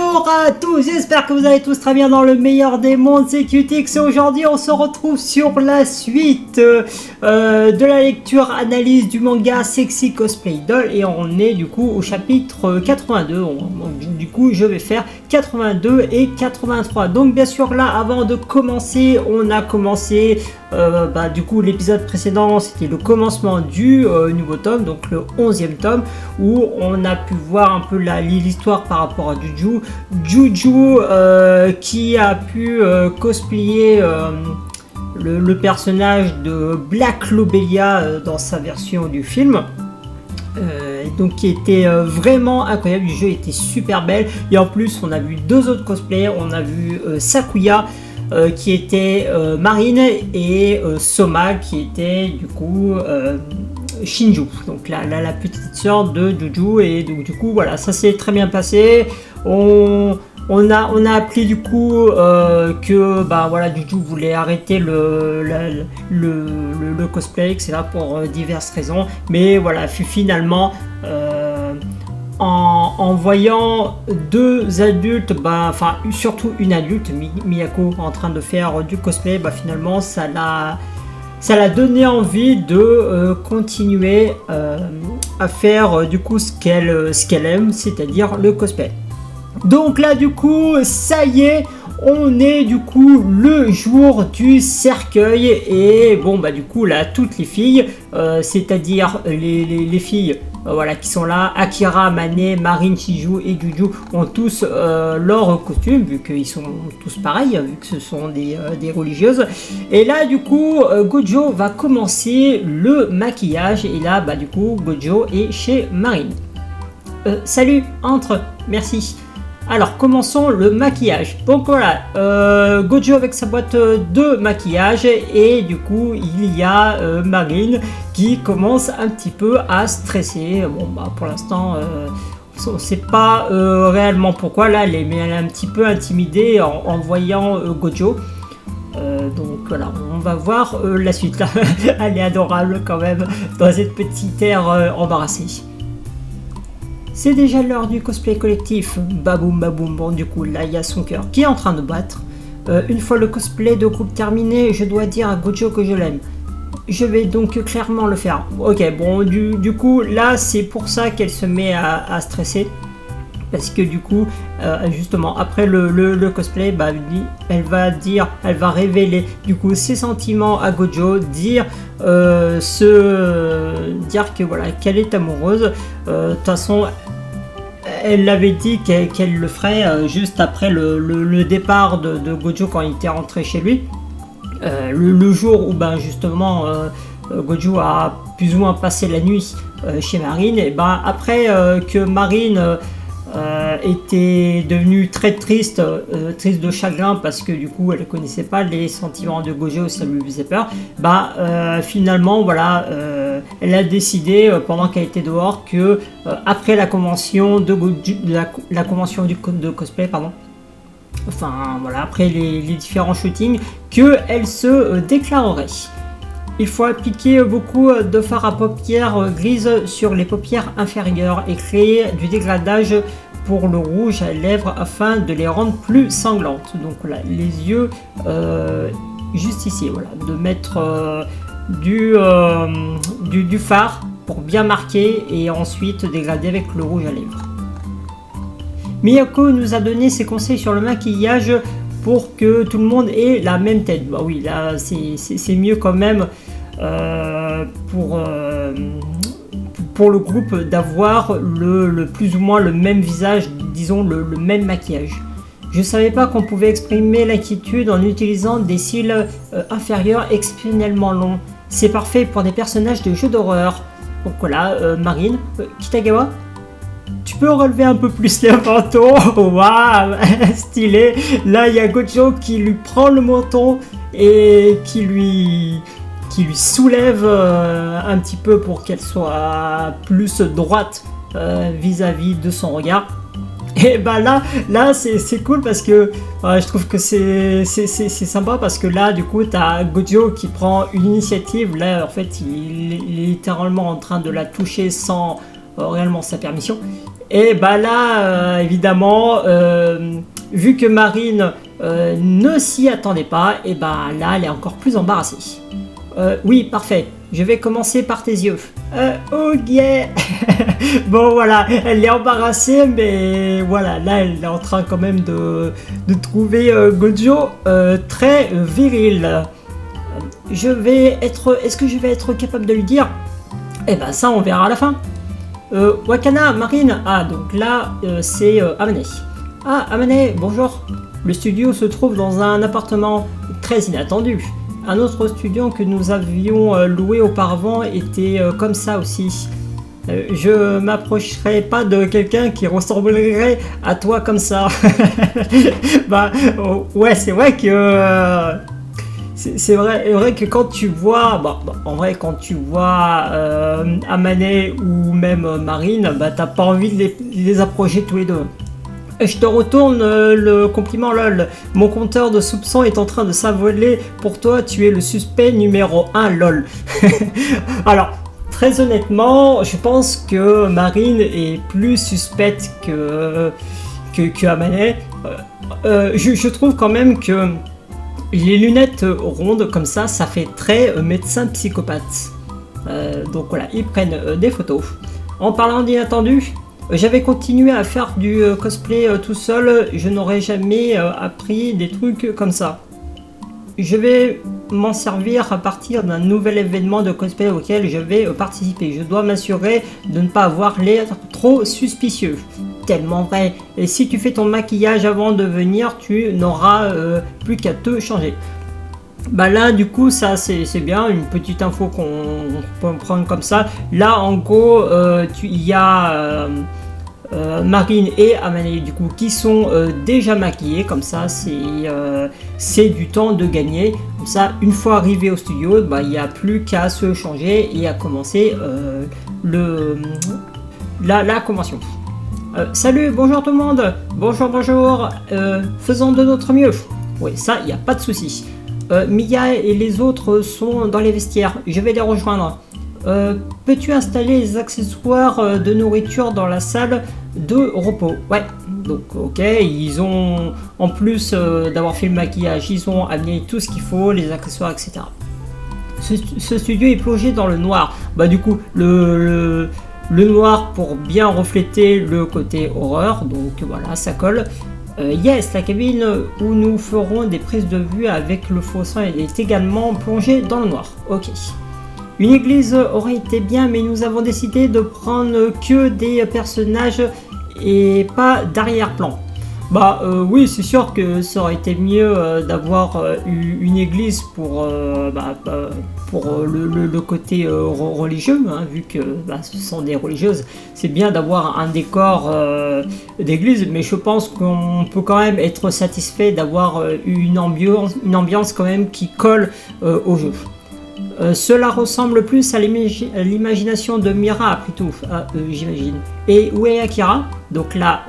Bonjour à tous, j'espère que vous allez tous très bien dans le meilleur des mondes, c'est QTX et aujourd'hui on se retrouve sur la suite de la lecture analyse du manga Sexy Cosplay Doll et on est du coup au chapitre 82, du coup je vais faire 82 et 83. Donc bien sûr là avant de commencer, on a commencé du coup l'épisode précédent, c'était le commencement du nouveau tome, donc le 11e tome où on a pu voir un peu l'histoire par rapport à Juju qui a pu cosplayer le personnage de Black Lobelia dans sa version du film. Donc qui était vraiment incroyable, le jeu était super belle et en plus on a vu deux autres cosplays, on a vu Sakuya qui était Marine et Soma qui était du coup Shinju, donc la petite sœur de Juju, et donc du coup voilà, ça s'est très bien passé. On a appris du coup que voilà, Juju voulait arrêter le cosplay, etc. pour diverses raisons, mais voilà, finalement en voyant deux adultes, surtout une adulte, Miyako, en train de faire du cosplay, finalement ça l'a donné envie de continuer à faire du coup ce qu'elle aime, c'est-à-dire le cosplay. Donc là du coup ça y est, on est du coup le jour du cercueil et du coup là toutes les filles, c'est-à-dire les filles voilà, qui sont là, Akira, Mane, Marine, Shiju et Juju ont tous leur costume, vu qu'ils sont tous pareils, vu que ce sont des religieuses. Et là du coup Gojo va commencer le maquillage et là du coup Gojo est chez Marine. Salut, entre, merci. Alors commençons le maquillage. Donc voilà, Gojo avec sa boîte de maquillage et du coup il y a Marine qui commence un petit peu à stresser. Pour l'instant on ne sait pas réellement pourquoi. Là elle est un petit peu intimidée en voyant Gojo. Donc voilà, on va voir la suite là. Elle est adorable quand même dans cette petite air embarrassée. C'est déjà l'heure du cosplay collectif, baboum baboum, bon du coup là il y a son cœur qui est en train de battre. Une fois le cosplay de groupe terminé, je dois dire à Gojo que je l'aime. Je vais donc clairement le faire. Ok, bon du coup là c'est pour ça qu'elle se met à stresser. Parce que du coup, justement, après le cosplay, elle va révéler du coup ses sentiments à Gojo, dire que voilà, qu'elle est amoureuse. De toute façon, elle l'avait dit qu'elle le ferait juste après le départ de Gojo quand il était rentré chez lui. Le jour où justement Gojo a plus ou moins passé la nuit chez Marine, et après que Marine était devenue très triste de chagrin parce que du coup elle ne connaissait pas les sentiments de Gojo, ça lui faisait peur, finalement voilà, elle a décidé pendant qu'elle était dehors que après la convention de cosplay, après les différents shootings, qu'elle se déclarerait. Il faut appliquer beaucoup de fard à paupières grises sur les paupières inférieures et créer du dégradage pour le rouge à lèvres afin de les rendre plus sanglantes. Donc voilà, les yeux juste ici, voilà, de mettre du fard pour bien marquer et ensuite dégrader avec le rouge à lèvres. Miyako nous a donné ses conseils sur le maquillage pour que tout le monde ait la même tête. Oui, là c'est mieux quand même pour le groupe d'avoir le plus ou moins le même visage, disons le même maquillage. Je savais pas qu'on pouvait exprimer l'inquiétude en utilisant des cils inférieurs exceptionnellement longs. C'est parfait pour des personnages de jeux d'horreur. Donc voilà, Marine, Kitagawa, tu peux relever un peu plus les mentons. Waouh, stylé. Là il y a Gojo qui lui prend le menton et qui lui soulève un petit peu pour qu'elle soit plus droite vis-à-vis de son regard. Et là c'est cool parce que je trouve que c'est sympa parce que là du coup t'as Gojo qui prend une initiative. Là en fait il est littéralement en train de la toucher sans réellement sa permission. Et bah là, évidemment, vu que Marine ne s'y attendait pas, et bah là, elle est encore plus embarrassée. Oui, parfait. Je vais commencer par tes yeux. Oh yeah. Bon voilà, elle est embarrassée, mais voilà, là elle est en train quand même de trouver Gojo très viril. Est-ce que je vais être capable de lui dire? Eh ben ça on verra à la fin. Wakana, Marine. Ah donc là c'est Amane. Ah Amane, bonjour. Le studio se trouve dans un appartement très inattendu. Un autre studio que nous avions loué auparavant était comme ça aussi. Je m'approcherai pas de quelqu'un qui ressemblerait à toi comme ça. Bah ouais, c'est vrai que c'est vrai que quand tu vois, en vrai quand tu vois Amane ou même Marine, bah t'as pas envie de les approcher tous les deux. Je te retourne le compliment lol. Mon compteur de soupçons est en train de s'envoler. Pour toi, tu es le suspect numéro 1 lol. Alors, très honnêtement, je pense que Marine est plus suspecte que Amane. Je trouve quand même que les lunettes rondes comme ça fait très médecin psychopathe. Donc voilà, ils prennent des photos. En parlant d'inattendu, j'avais continué à faire du cosplay tout seul, je n'aurais jamais appris des trucs comme ça. Je vais m'en servir à partir d'un nouvel événement de cosplay auquel je vais participer. Je dois m'assurer de ne pas avoir l'air trop suspicieux. Tellement vrai. Et si tu fais ton maquillage avant de venir, tu n'auras plus qu'à te changer. Bah là du coup ça c'est bien, une petite info qu'on peut prendre comme ça. Là en gros il y a Marine et Amane du coup qui sont déjà maquillés, comme ça c'est du temps de gagner. Comme ça une fois arrivé au studio, bah, il n'y a plus qu'à se changer et à commencer la convention. Salut, bonjour tout le monde, bonjour, faisons de notre mieux. Oui ça il n'y a pas de souci. Mia et les autres sont dans les vestiaires, je vais les rejoindre. Peux-tu installer les accessoires de nourriture dans la salle de repos? Ouais, donc ok, ils ont, en plus d'avoir fait le maquillage, ils ont amené tout ce qu'il faut, les accessoires, etc. Ce studio est plongé dans le noir. Bah du coup, le noir pour bien refléter le côté horreur, donc voilà, ça colle. Yes, la cabine où nous ferons des prises de vue avec le faux sang est également plongée dans le noir. Ok. Une église aurait été bien, mais nous avons décidé de prendre que des personnages et pas d'arrière-plan. Bah oui, c'est sûr que ça aurait été mieux d'avoir une église pour le côté religieux, hein, vu que ce sont des religieuses. C'est bien d'avoir un décor d'église, mais je pense qu'on peut quand même être satisfait d'avoir une ambiance quand même qui colle au jeu. Cela ressemble plus à l'imagination de Mira après tout, j'imagine. Et où est Akira? Donc là,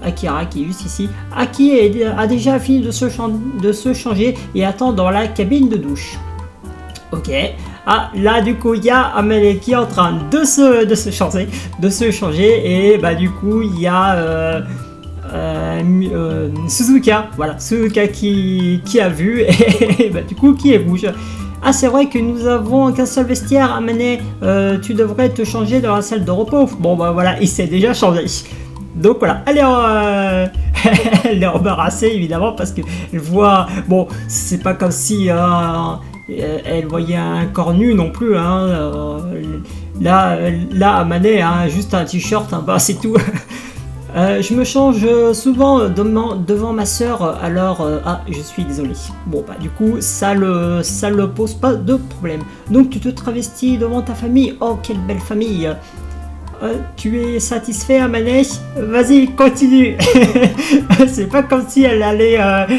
Akira qui est juste ici. Aki a déjà fini de se changer et attend dans la cabine de douche. Ok. Ah, là du coup il y a Amane qui est en train de se changer et bah du coup il y a Suzuka, voilà, Suzuka qui a vu et bah du coup qui est rouge. Ah, c'est vrai que nous avons qu'un seul vestiaire, Amane, tu devrais te changer dans la salle de repos. Bon bah voilà, il s'est déjà changé. Donc voilà, elle est embarrassée évidemment parce qu'elle voit, bon c'est pas comme si elle voyait un corps nu non plus, hein. Là Amane a juste un t-shirt, hein, bah c'est tout. Je me change souvent devant ma sœur, alors je suis désolé. Bon bah du coup ça le pose pas de problème. Donc tu te travestis devant ta famille. Oh quelle belle famille. Tu es satisfait, Amane? Vas-y, continue. C'est pas comme si elle allait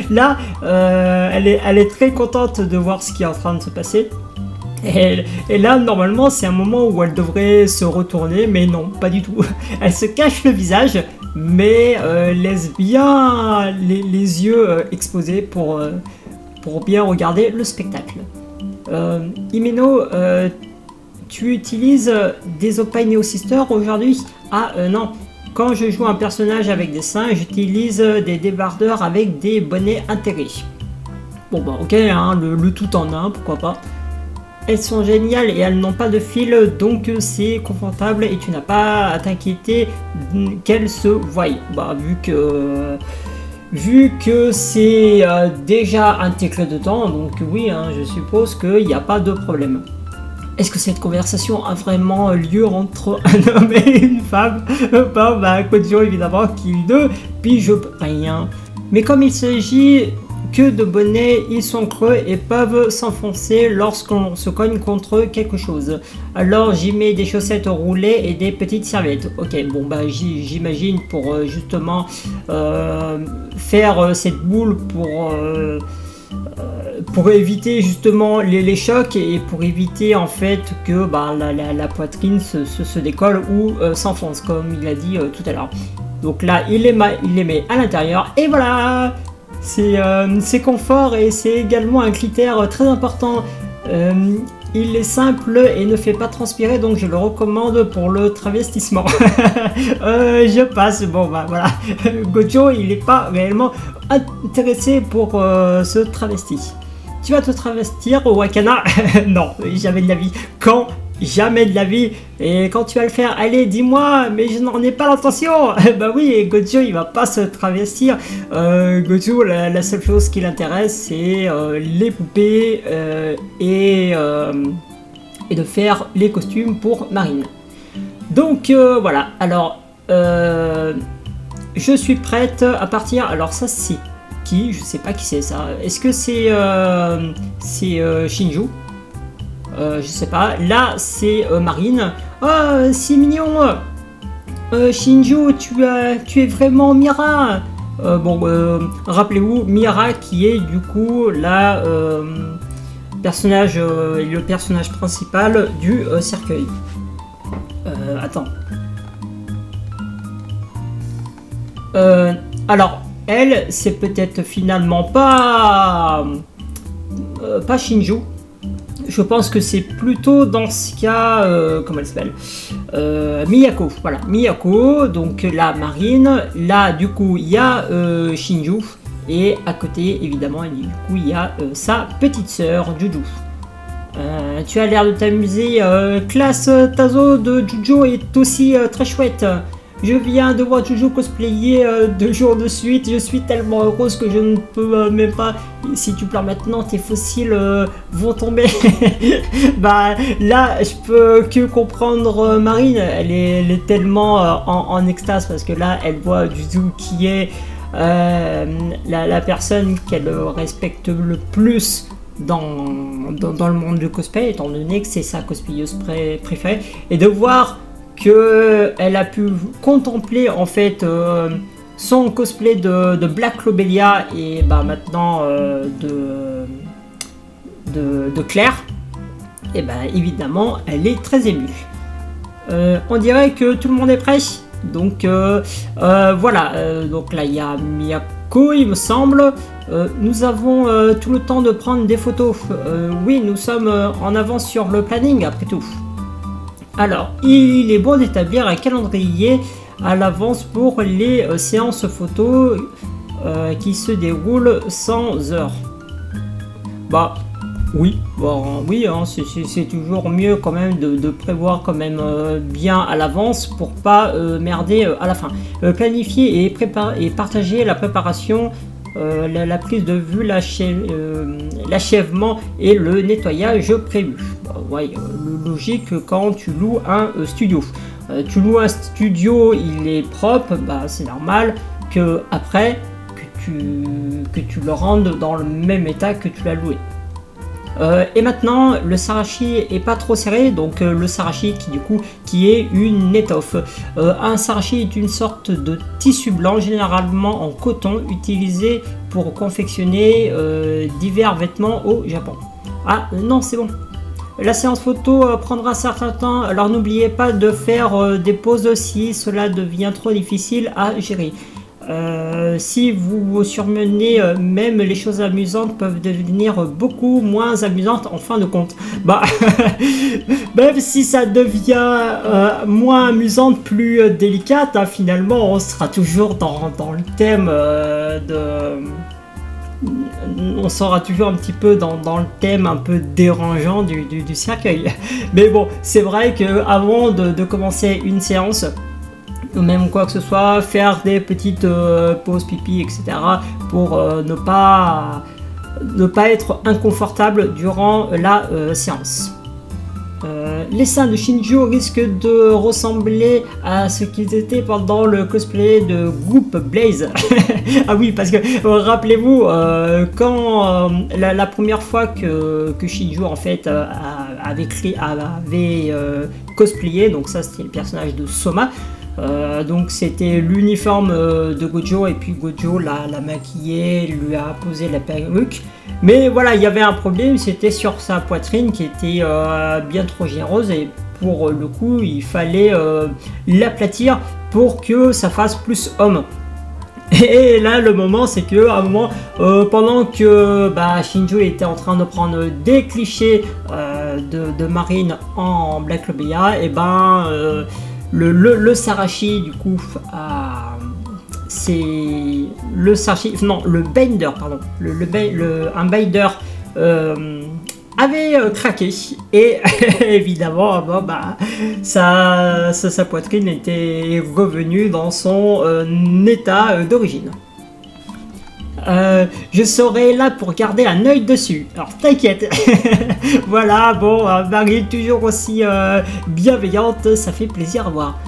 là. Elle est très contente de voir ce qui est en train de se passer. Et là, normalement, c'est un moment où elle devrait se retourner, mais non, pas du tout. Elle se cache le visage, mais laisse bien les yeux exposés pour bien regarder le spectacle. Himeno, tu utilises des Oppai Neo Sister aujourd'hui? Ah non, quand je joue un personnage avec des seins, j'utilise des débardeurs avec des bonnets intégrés. Bon bah ok, hein, le tout en un, pourquoi pas. Elles sont géniales et elles n'ont pas de fil, donc c'est confortable et tu n'as pas à t'inquiéter qu'elles se voient. Bah vu que c'est déjà intégré dedans, donc oui, hein, je suppose qu'il n'y a pas de problème. Est-ce que cette conversation a vraiment lieu entre un homme et une femme? Bah, Kojo évidemment qui ne pige rien. Mais comme il s'agit que de bonnets, ils sont creux et peuvent s'enfoncer lorsqu'on se cogne contre quelque chose. Alors j'y mets des chaussettes roulées et des petites serviettes. Ok, bon bah j'imagine pour justement faire cette boule pour éviter justement les chocs et pour éviter en fait que bah, la poitrine se décolle ou s'enfonce comme il a dit tout à l'heure. Donc là il les met à l'intérieur et voilà. C'est confort et c'est également un critère très important. Il est simple et ne fait pas transpirer, donc je le recommande pour le travestissement. Je passe, bon bah voilà. Gojo il n'est pas réellement intéressé pour ce travesti. Tu vas te travestir au Wakana? Non, jamais de la vie. Quand? Jamais de la vie. Et quand tu vas le faire, allez, dis-moi, mais je n'en ai pas l'intention. Bah oui, Gojo il va pas se travestir. Gojo, la seule chose qui l'intéresse, c'est les poupées et de faire les costumes pour Marine. Donc voilà, alors je suis prête à partir. Alors ça c'est qui? Je sais pas qui c'est ça. Est-ce que c'est Shinju? Je sais pas. Là c'est Marine. Oh c'est mignon. Shinju, tu es vraiment Mira. Rappelez-vous Mira qui est du coup la le personnage principal du cercueil. Attends. Alors elle c'est peut-être finalement pas Shinju. Je pense que c'est plutôt dans ce cas, comment elle s'appelle, Miyako, voilà, Miyako, donc la Marine, là du coup il y a Shinju, et à côté évidemment du coup il y a sa petite sœur Juju. Tu as l'air de t'amuser, classe Tazo de Juju est aussi très chouette. Je viens de voir Juju cosplayer 2 jours de suite, je suis tellement heureuse que je ne peux même pas... Si tu pleures maintenant, tes fossiles vont tomber. Bah là, je peux que comprendre Marine, elle est tellement en extase parce que là, elle voit Juju qui est la personne qu'elle respecte le plus dans le monde du cosplay, étant donné que c'est sa cosplayeuse préférée, et de voir qu'elle a pu contempler en fait son cosplay de Black Lobelia et bah maintenant de Claire, et bah évidemment elle est très émue. On dirait que tout le monde est prêt, donc voilà, donc là il y a Miyako il me semble. Nous avons tout le temps de prendre des photos. Oui, nous sommes en avance sur le planning après tout. Alors, il est bon d'établir un calendrier à l'avance pour les séances photos qui se déroulent sans heure. Bah oui, bon, oui, hein, c'est toujours mieux quand même de prévoir quand même bien à l'avance pour pas merder à la fin. Planifier et partager la préparation, la prise de vue, l'achèvement et le nettoyage prévu. Bah, ouais, logique quand tu loues un studio. Tu loues un studio, il est propre, bah, c'est normal que après que tu le rendes dans le même état que tu l'as loué. Et maintenant le sarashi est pas trop serré, donc le sarashi qui est une étoffe. Un sarashi est une sorte de tissu blanc généralement en coton utilisé pour confectionner divers vêtements au Japon. Ah non, c'est bon. La séance photo prendra un certain temps, alors n'oubliez pas de faire des pauses si cela devient trop difficile à gérer. Si vous surmenez, même les choses amusantes peuvent devenir beaucoup moins amusantes en fin de compte. Bah, même si ça devient moins amusante, plus délicate, hein, finalement, on sera toujours dans le thème on sera toujours un petit peu dans le thème un peu dérangeant du cercueil. Mais bon, c'est vrai que avant de commencer une séance, ou même quoi que ce soit, faire des petites pauses pipi, etc. pour ne pas être inconfortable durant la séance. Les seins de Shinju risquent de ressembler à ce qu'ils étaient pendant le cosplay de Group Blaze. Ah oui, parce que rappelez-vous, quand la première fois que Shinju en fait avait cosplayé, donc ça c'était le personnage de Soma. Donc c'était l'uniforme de Gojo, et puis Gojo l'a maquillé, lui a posé la perruque. Mais voilà, il y avait un problème, c'était sur sa poitrine qui était bien trop généreuse, et pour le coup il fallait l'aplatir pour que ça fasse plus homme. Et là le moment, c'est que à un moment, pendant que Shinju était en train de prendre des clichés de Marine en Black Clobeia, et le Sarashi du coup c'est le Sarashi, non le Binder pardon, un Binder avait craqué, et évidemment sa poitrine était revenue dans son état d'origine. Je serai là pour garder un œil dessus, alors t'inquiète. Voilà, bon, Marie toujours aussi bienveillante, ça fait plaisir à voir.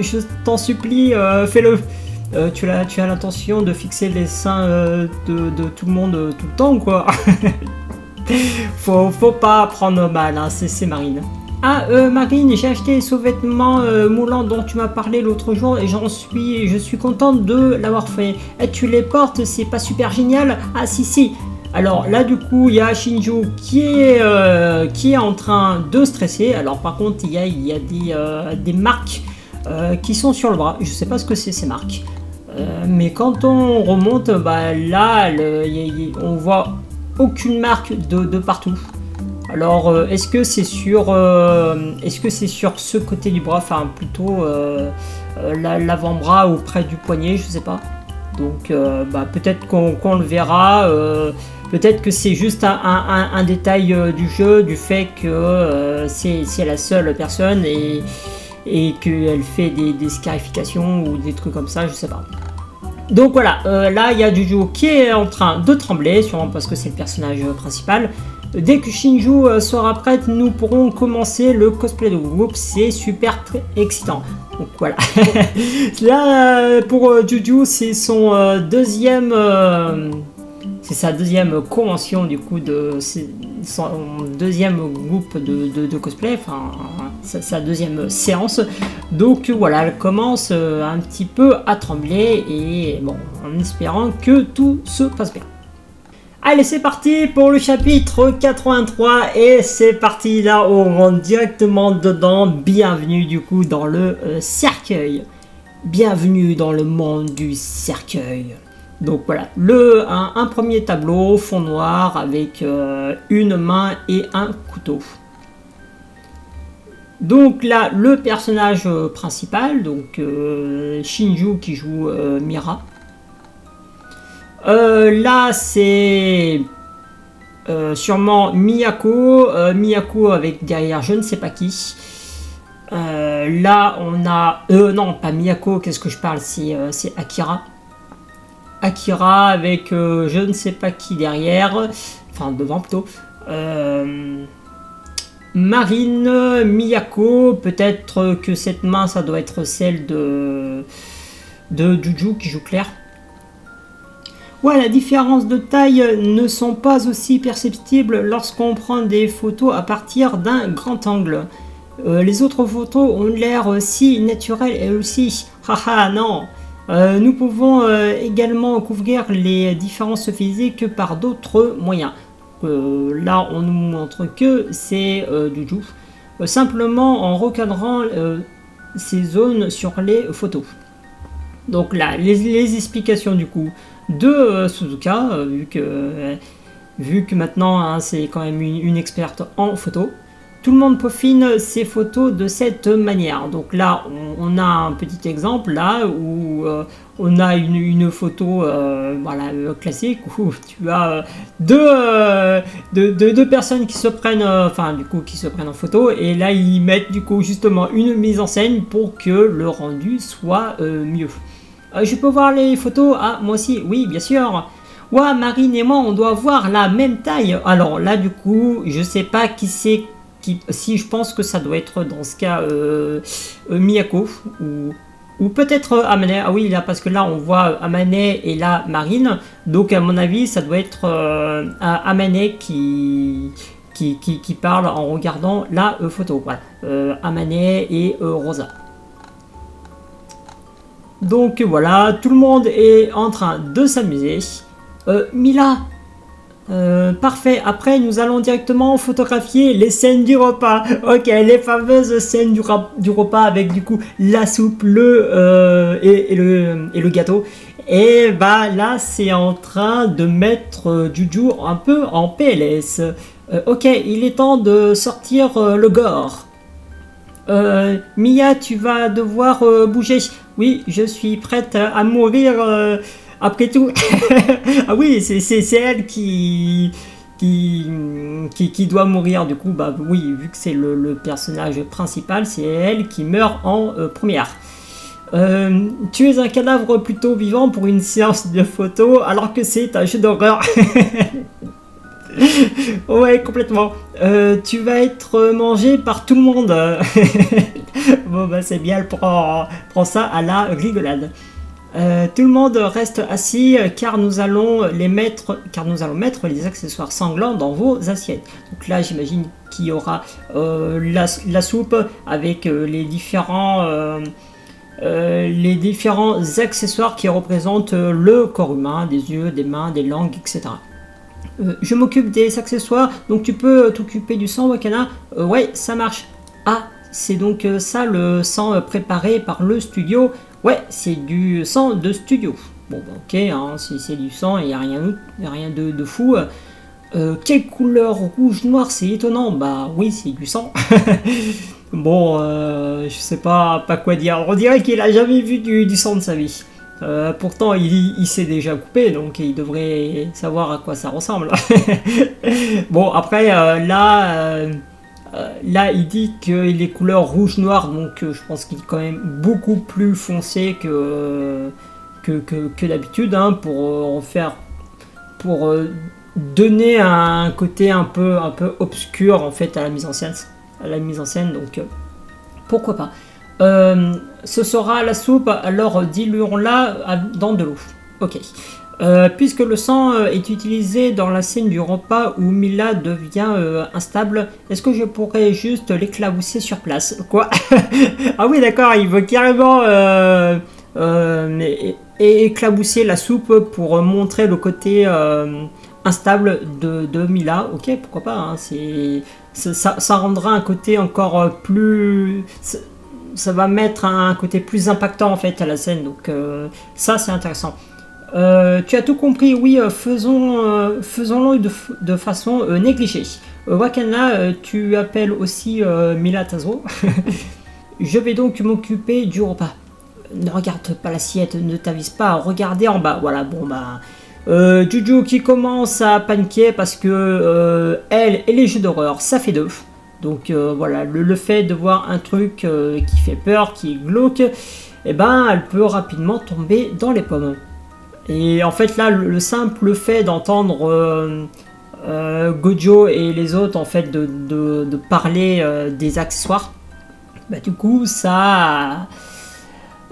Je t'en supplie, fais-le. Tu as l'intention de fixer les seins de tout le monde tout le temps, quoi. Faut pas prendre mal, hein, c'est Marine. Ah, Marine, j'ai acheté les sous-vêtements moulants dont tu m'as parlé l'autre jour, et je suis contente de l'avoir fait. Et tu les portes, c'est pas super génial? Ah si. Alors là du coup il y a Shinju qui est en train de stresser. Alors par contre il y a des marques qui sont sur le bras. Je sais pas ce que c'est ces marques. Mais quand on remonte, là on voit aucune marque de partout. Alors est-ce que c'est sur ce côté du bras, enfin plutôt l'avant-bras ou près du poignet, je sais pas. Donc peut-être qu'on le verra, peut-être que c'est juste un détail du jeu, du fait que c'est la seule personne et qu'elle fait des scarifications ou des trucs comme ça, je sais pas. Donc voilà, là il y a Juju qui est en train de trembler, sûrement parce que c'est le personnage principal. Dès que Shinju sera prête, nous pourrons commencer le cosplay de groupe, c'est super très excitant. Donc voilà. Là pour Juju, c'est son c'est sa deuxième convention du coup, son deuxième groupe de cosplay, enfin sa deuxième séance. Donc voilà, elle commence un petit peu à trembler, et bon, en espérant que tout se passe bien. Allez, c'est parti pour le chapitre 83, et c'est parti, là on rentre directement dedans. Bienvenue du coup dans le cercueil. Bienvenue dans le monde du cercueil. Donc voilà, un premier tableau, fond noir avec une main et un couteau. Donc là, le personnage principal, donc Shinju qui joue Mira. Là, c'est sûrement Miyako, Miyako avec derrière je ne sais pas qui. Là, on a... non, pas Miyako, qu'est-ce que je parle, c'est Akira. Akira avec je ne sais pas qui derrière, enfin devant plutôt. Marine, Miyako, peut-être que cette main, ça doit être celle de Juju qui joue Claire. Ouais, la différence de taille ne sont pas aussi perceptibles lorsqu'on prend des photos à partir d'un grand angle. Les autres photos ont l'air si naturelles elles aussi. Haha, non. Nous pouvons également couvrir les différences physiques par d'autres moyens. Là, on nous montre que c'est Juju. Simplement en recadrant ces zones sur les photos. Donc là, les explications du coup de Suzuka, vu que maintenant hein, c'est quand même une experte en photo. Tout le monde peaufine ses photos de cette manière. Donc là, on a un petit exemple là où on a une photo voilà, classique où tu as deux personnes qui se prennent, enfin du coup qui se prennent en photo et là ils mettent du coup justement une mise en scène pour que le rendu soit mieux. Je peux voir les photos? Ah, moi aussi, oui, bien sûr. Ouais, Marine et moi, on doit avoir la même taille. Alors là, du coup, je sais pas qui c'est. Si je pense que ça doit être dans ce cas Miyako ou peut-être Amane. Ah oui, là, parce que là, on voit Amane et là, Marine. Donc, à mon avis, ça doit être Amane qui parle en regardant la photo. Voilà. Amane et Rosa. Donc voilà, tout le monde est en train de s'amuser. Mila, parfait. Après, nous allons directement photographier les scènes du repas. Ok, les fameuses scènes du repas avec du coup la soupe, et le gâteau. Et bah là, c'est en train de mettre Juju un peu en PLS. Ok, il est temps de sortir le gore. Mia, tu vas devoir bouger. Oui, je suis prête à mourir après tout. Ah oui, c'est elle qui doit mourir. Du coup, bah oui, vu que c'est le personnage principal, c'est elle qui meurt en première. Tu es un cadavre plutôt vivant pour une séance de photos alors que c'est un jeu d'horreur. Ouais, complètement. Tu vas être mangé par tout le monde. Bon, bah c'est bien, elle prend ça à la rigolade. Tout le monde reste assis car nous allons mettre les accessoires sanglants dans vos assiettes. Donc là, j'imagine qu'il y aura la soupe avec les différents accessoires qui représentent le corps humain, des yeux, des mains, des langues, etc. Je m'occupe des accessoires, donc tu peux t'occuper du sang, Wakana. Ouais, ça marche. Ah, c'est donc ça le sang préparé par le studio. Ouais, c'est du sang de studio. Bon, bah, ok, hein, c'est du sang, il n'y a rien de fou. Quelle couleur rouge-noir, c'est étonnant. Bah oui, c'est du sang. Bon, je sais pas quoi dire. On dirait qu'il a jamais vu du sang de sa vie. Pourtant, il s'est déjà coupé, donc il devrait savoir à quoi ça ressemble. Bon, après, là, il dit qu'il est couleur rouge-noir, donc je pense qu'il est quand même beaucoup plus foncé que d'habitude, hein, pour donner un côté un peu obscur en fait à la mise en scène. Donc pourquoi pas. Ce sera la soupe, alors diluons-la dans de l'eau. Ok. Puisque le sang est utilisé dans la scène du repas où Mila devient instable, est-ce que je pourrais juste l'éclabousser sur place? Quoi? Ah oui, d'accord, il veut carrément éclabousser la soupe pour montrer le côté instable de Mila. Ok, pourquoi pas, hein, ça rendra un côté encore plus... Ça va mettre un côté plus impactant en fait à la scène, donc ça c'est intéressant. Tu as tout compris, oui, faisons-le de façon négligée. Wakana, tu appelles aussi Mila Tazro. Je vais donc m'occuper du repas. Ne regarde pas l'assiette, ne t'avise pas à regarder en bas. Voilà, bon bah... Juju qui commence à paniquer parce que elle et les jeux d'horreur, ça fait deux. Donc voilà, le fait de voir un truc qui fait peur, qui est glauque, eh ben, elle peut rapidement tomber dans les pommes. Et en fait là, le simple fait d'entendre Gojo et les autres en fait de parler des accessoires, bah, du coup ça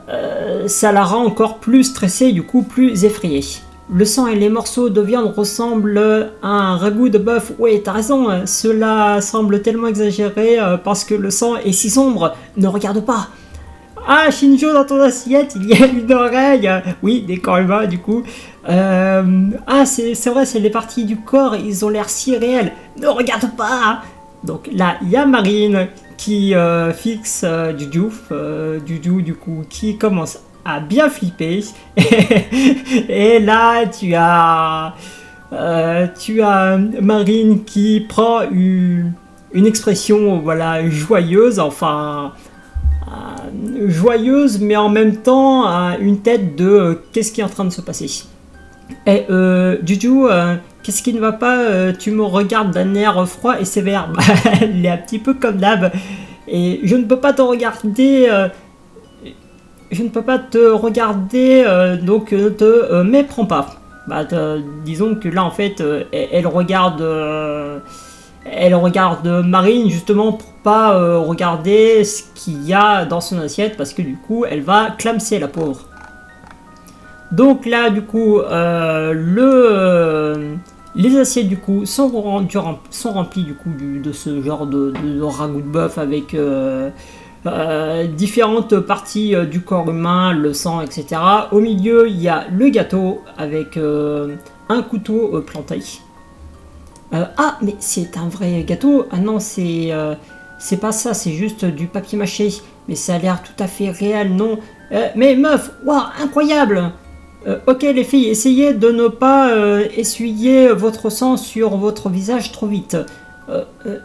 la rend encore plus stressée, du coup plus effrayée. Le sang et les morceaux de viande ressemblent à un ragoût de bœuf. Oui, t'as raison, cela semble tellement exagéré parce que le sang est si sombre. Ne regarde pas. Ah, Shinjo, dans ton assiette, il y a une oreille. Oui, des corps humains, du coup. Ah, c'est vrai, c'est les parties du corps, ils ont l'air si réels. Ne regarde pas. Donc là, il y a Marine qui fixe Juju, du coup, qui commence a bien flippé. Et là, tu as Marine qui prend une expression voilà, joyeuse, enfin joyeuse, mais en même temps une tête de qu'est-ce qui est en train de se passer. Et Juju, qu'est-ce qui ne va pas? Tu me regardes d'un air froid et sévère. Elle est un petit peu comme d'hab. Et je ne peux pas te regarder. Donc ne te méprends pas. Disons que là en fait, elle regarde Marine justement pour pas regarder ce qu'il y a dans son assiette parce que du coup elle va clamser la pauvre. Donc là du coup les assiettes du coup sont remplies du coup de ce genre de ragoût de bœuf avec différentes parties du corps humain, le sang, etc. Au milieu il y a le gâteau avec un couteau planté. Ah mais c'est un vrai gâteau. Ah non c'est pas ça, c'est juste du papier mâché. Mais ça a l'air tout à fait réel, non? Mais meuf, waouh, incroyable! Ok les filles, essayez de ne pas essuyer votre sang sur votre visage trop vite.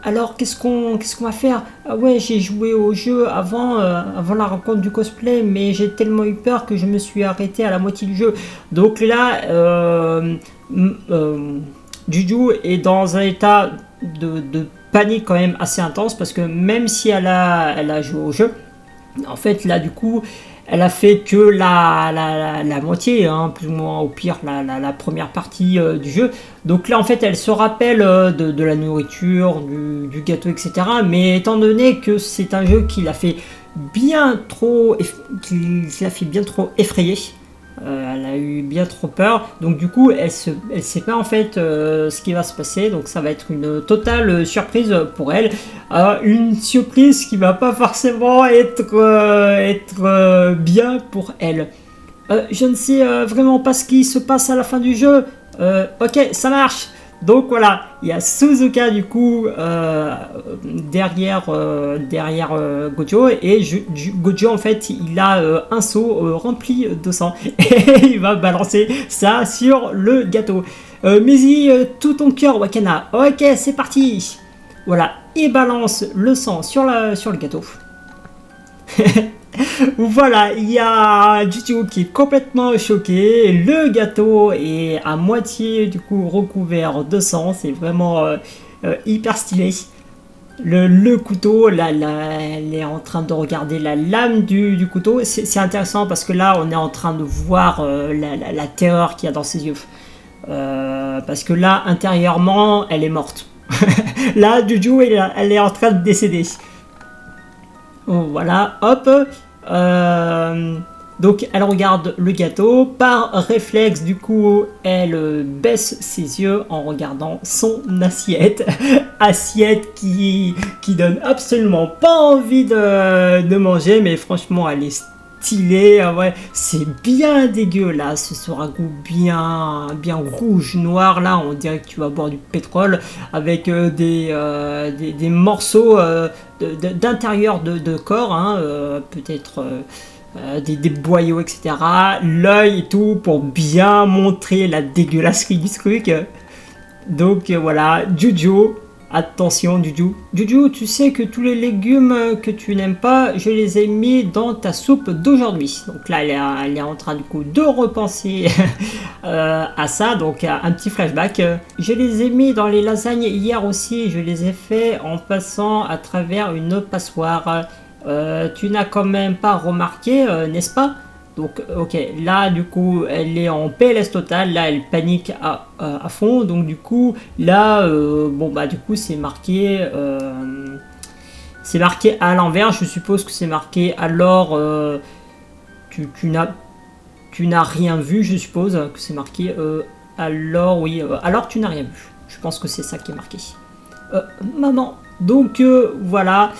Alors qu'est-ce qu'on va faire? Ah ouais, j'ai joué au jeu avant la rencontre du cosplay, mais j'ai tellement eu peur que je me suis arrêté à la moitié du jeu. Donc là, Juju est dans un état de panique quand même assez intense parce que même si elle a joué au jeu, en fait là du coup elle a fait que la moitié, hein, plus ou moins au pire la première partie du jeu. Donc là en fait elle se rappelle de la nourriture, du gâteau, etc. Mais étant donné que c'est un jeu qui l'a fait bien trop effrayer, elle a eu bien trop peur, donc du coup elle sait pas en fait ce qui va se passer, donc ça va être une totale surprise pour elle, une surprise qui va pas forcément être bien pour elle. Je ne sais vraiment pas ce qui se passe à la fin du jeu. Ok, ça marche. Donc voilà, il y a Suzuka du coup derrière Gojo, et Gojo en fait il a un seau rempli de sang et il va balancer ça sur le gâteau. Mets-y tout ton cœur Wakana. Ok, c'est parti. Voilà, il balance le sang sur le gâteau. Voilà, il y a Juju qui est complètement choqué. Le gâteau est à moitié du coup recouvert de sang. C'est vraiment hyper stylé. Le couteau, là, elle est en train de regarder la lame du couteau. C'est intéressant parce que là, on est en train de voir la terreur qu'il y a dans ses yeux. Parce que là, intérieurement, elle est morte. Là, Juju, elle est en train de décéder. Oh, voilà, hop. Donc elle regarde le gâteau, par réflexe du coup elle baisse ses yeux en regardant son assiette. Assiette qui donne absolument pas envie de manger, mais franchement elle est stylée. Ouais, c'est bien dégueulasse ce ragoût bien rouge noir, là on dirait que tu vas boire du pétrole avec des morceaux d'intérieur de corps, hein, peut-être des boyaux, etc. L'œil et tout pour bien montrer la dégueulasserie du truc. Donc voilà, Juju, attention Juju. Juju, tu sais que tous les légumes que tu n'aimes pas, je les ai mis dans ta soupe d'aujourd'hui. Donc là, elle est en train du coup de repenser à ça, donc un petit flashback. Je les ai mis dans les lasagnes hier aussi, je les ai fait en passant à travers une passoire. Tu n'as quand même pas remarqué, n'est-ce pas? Donc ok, là du coup elle est en PLS total, là elle panique à fond, donc du coup là bon bah du coup c'est marqué à l'envers, je suppose que c'est marqué alors tu n'as rien vu, je suppose que c'est marqué alors oui, alors tu n'as rien vu, je pense que c'est ça qui est marqué. Maman, donc voilà,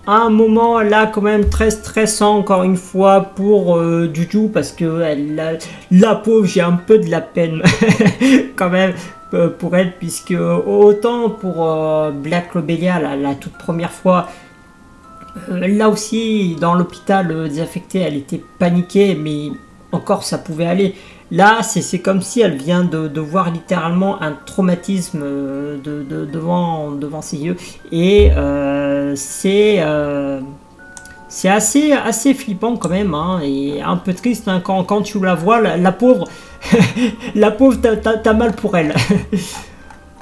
un moment là quand même très stressant encore une fois pour Juju, parce que la pauvre, j'ai un peu de la peine quand même pour elle, puisque autant pour Black Lobelia la toute première fois Là aussi, dans l'hôpital désaffecté, elle était paniquée, mais encore ça pouvait aller. Là, c'est comme si elle vient de voir littéralement un traumatisme devant ses yeux. Et c'est assez flippant quand même, hein, et un peu triste hein, quand tu la vois, la pauvre, la pauvre, t'as mal pour elle.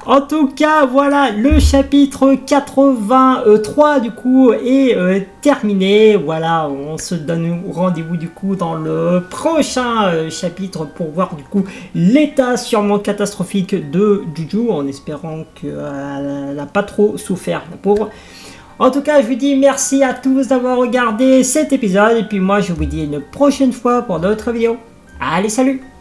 En tout cas, voilà, le chapitre 83 du coup est terminé. Voilà, on se donne rendez-vous du coup dans le prochain chapitre pour voir du coup l'état sûrement catastrophique de Juju, en espérant qu'elle n'a pas trop souffert, la pauvre. En tout cas, je vous dis merci à tous d'avoir regardé cet épisode et puis moi je vous dis une prochaine fois pour d'autres vidéos. Allez, salut!